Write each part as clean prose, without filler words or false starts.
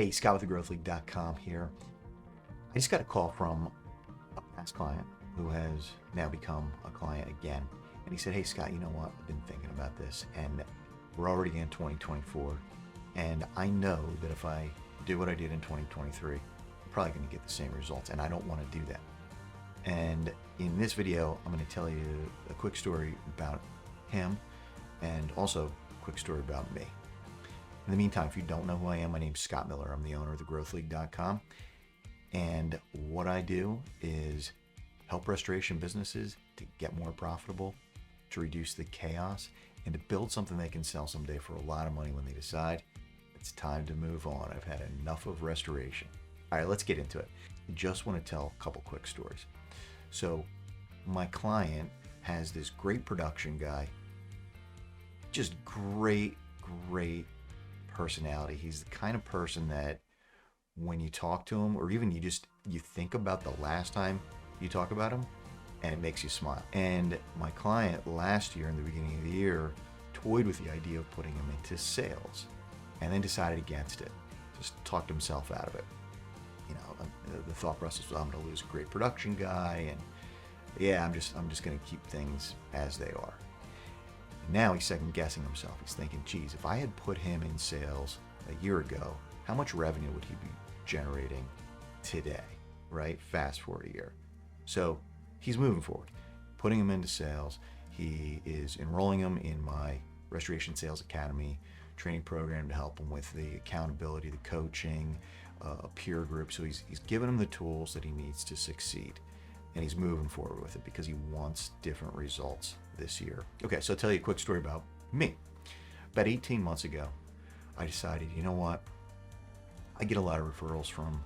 Hey, Scott with thegrowthleague.com here. I just got a call from a past client who has now become a client again. And he said, hey, Scott, you know what? I've been thinking about this and we're already in 2024. And I know that if I do what I did in 2023, I'm probably going to get the same results. And I don't want to do that. And in this video, I'm going to tell you a quick story about him and also a quick story about me. In the meantime, if you don't know who I am, my name's Scott Miller. I'm the owner of thegrowthleague.com. And what I do is help restoration businesses to get more profitable, to reduce the chaos, and to build something they can sell someday for a lot of money when they decide it's time to move on. I've had enough of restoration. All right, let's get into it. I just want to tell a couple quick stories. So my client has this great production guy, just great personality. He's the kind of person that when you talk to him, or even you think about the last time you talk about him and it makes you smile. And my client last year in the beginning of the year toyed with the idea of putting him into sales and then decided against it. Just talked himself out of it. You know, the thought process was, I'm going to lose a great production guy, and yeah, I'm just going to keep things as they are. Now he's second guessing himself. He's thinking, geez, if I had put him in sales a year ago, how much revenue would he be generating today, right? Fast forward a year. So he's moving forward, putting him into sales. He is enrolling him in my Restoration Sales Academy training program to help him with the accountability, the coaching, a peer group. So he's given him the tools that he needs to succeed. And he's moving forward with it because he wants different results this year. Okay, so I'll tell you a quick story about me. About 18 months ago, I decided, you know what? I get a lot of referrals from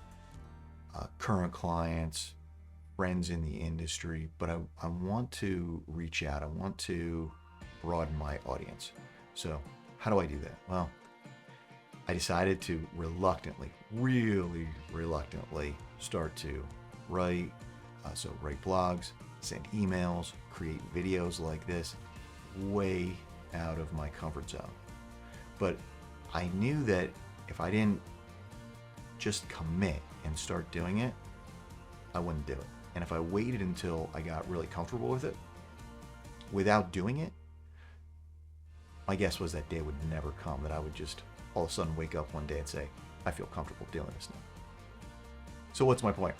current clients, friends in the industry, but I want to reach out. I want to broaden my audience. So how do I do that? Well, I decided to really reluctantly start to write. So write blogs, send emails, create videos like this, way out of my comfort zone. But I knew that if I didn't just commit and start doing it, I wouldn't do it. And if I waited until I got really comfortable with it, without doing it, my guess was that day would never come, that I would just all of a sudden wake up one day and say, I feel comfortable doing this now. So what's my point?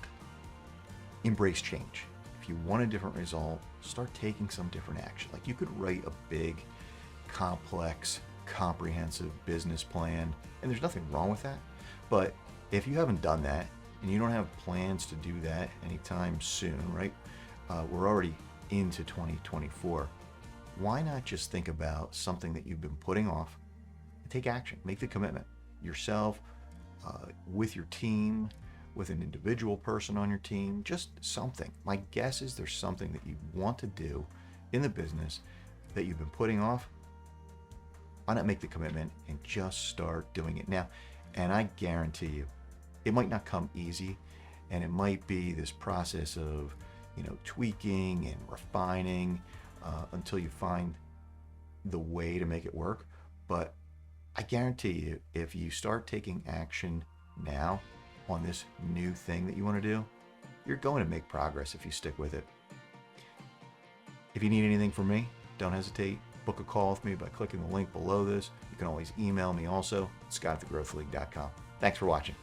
Embrace change. If you want a different result, start taking some different action. Like you could write a big, complex, comprehensive business plan, and there's nothing wrong with that. But if you haven't done that, and you don't have plans to do that anytime soon, right? We're already into 2024. Why not just think about something that you've been putting off and take action, make the commitment yourself, with your team, with an individual person on your team, just something. My guess is there's something that you want to do in the business that you've been putting off. Why not make the commitment and just start doing it now? And I guarantee you, it might not come easy, and it might be this process of, tweaking and refining until you find the way to make it work. But I guarantee you, if you start taking action now on this new thing that you want to do, you're going to make progress if you stick with it. If you need anything from me, don't hesitate. Book a call with me by clicking the link below this. You can always email me also, Scott@thegrowthleague.com. Thanks for watching.